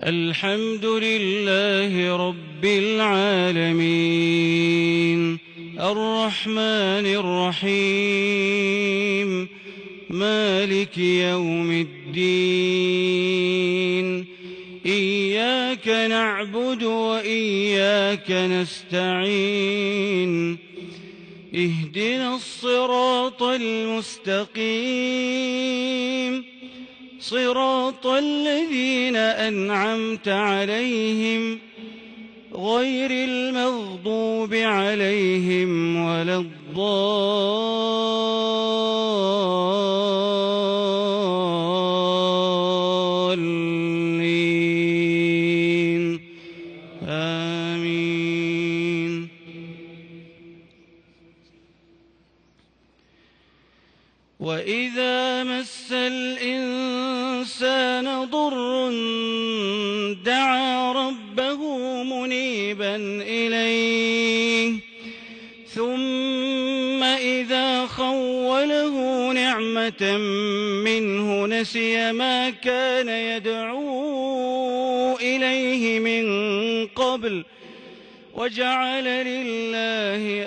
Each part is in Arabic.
الحمد لله رب العالمين الرحمن الرحيم مالك يوم الدين إياك نعبد وإياك نستعين اهدنا الصراط المستقيم صراط الذين أنعمت عليهم غير المغضوب عليهم ولا الضالين آمين. وإذا مس الإنسان ضر دعا ربه منيبا إليه ثم إذا خوله نعمة منه نسي ما كان يدعو إليه من قبل وجعل لله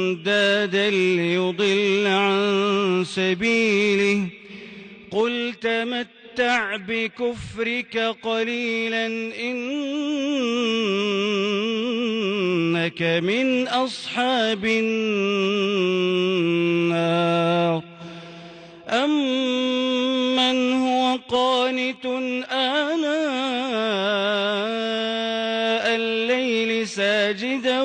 أندادا ليضل عن سبيله قل تمتع بكفرك قليلا إنك من أصحاب النار. أمن هو قانت آناء الليل ساجدا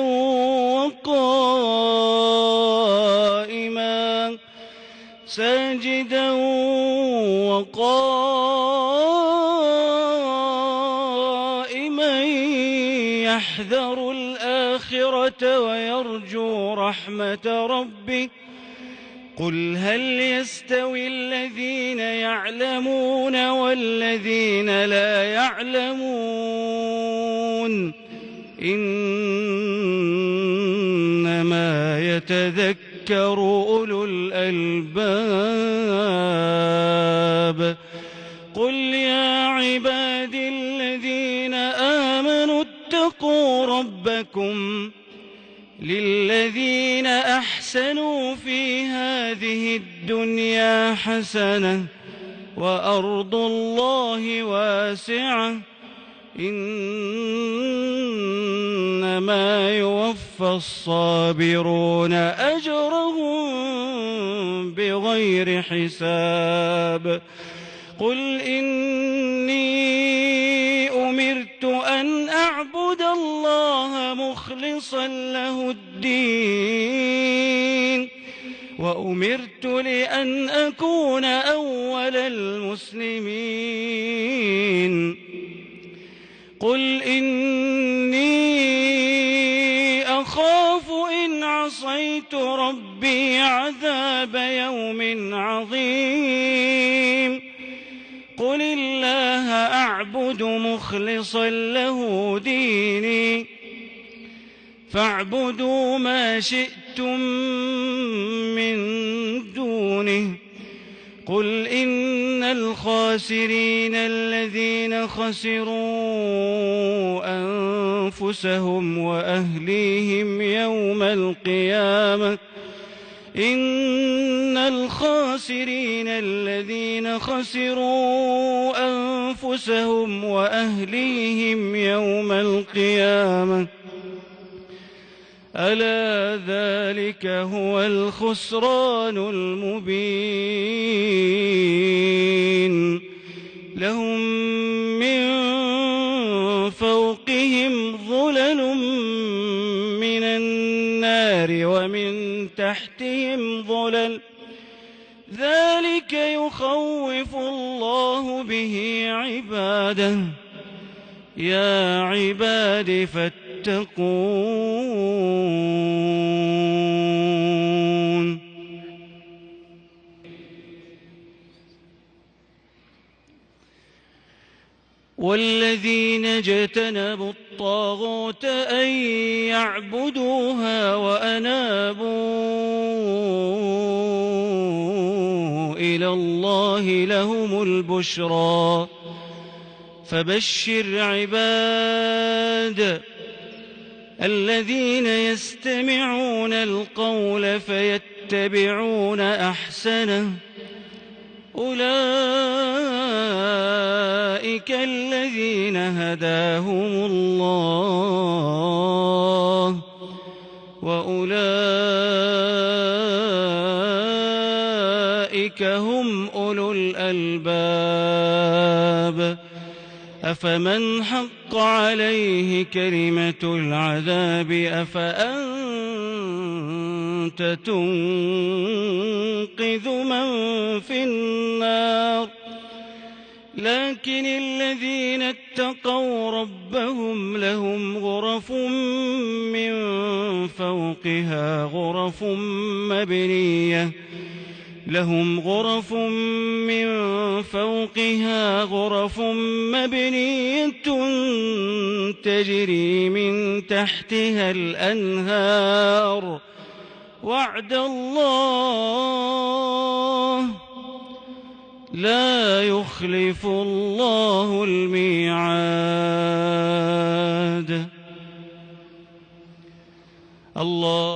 وقائما يحذر الآخرة ويرجو رحمة ربه قل هل يستوي الذين يعلمون والذين لا يعلمون إنما يتذكر أولو الألباب. قل يا عبادي الذين آمنوا اتقوا ربكم للذين أحسنوا في هذه الدنيا حسنة وأرض الله واسعة إنما يوفى الصابرون أجرهم بغير حساب. قل إني أمرت أن أعبد الله مخلصا له الدين وأمرت لأن أكون أول المسلمين. قل إني أخاف إن عصيت ربي عذاب يوم عظيم. قل الله أعبد مخلصا له ديني فاعبدوا ما شئتم من دونه. قل إن الخاسرين الذين خسروا أنفسهم وأهليهم يوم القيامة إن الخاسرين الذين خسروا أنفسهم وأهليهم يوم القيامة ألا ذلك هو الخسران المبين. لهم من فوقهم ظلل من النار ومن تحتهم ظلل ذلك يخوف الله به عباده يا عباد فاتقون. والذين اجتنبوا الطاغوت أن يعبدوها وأنابوا إلى الله لهم البشرى فبشر عباد الذين يستمعون القول فيتبعون أحسنه أولئك الذين هداهم الله وأولئك هم أولو الألباب أفمن حق عليه كلمة العذاب أفأنت تنقذ من في النار لكن الذين اتقوا ربهم لهم غرف من فوقها غرف مبنية تجري من تحتها الأنهار وعد الله لا يخلف الله الميعاد. الله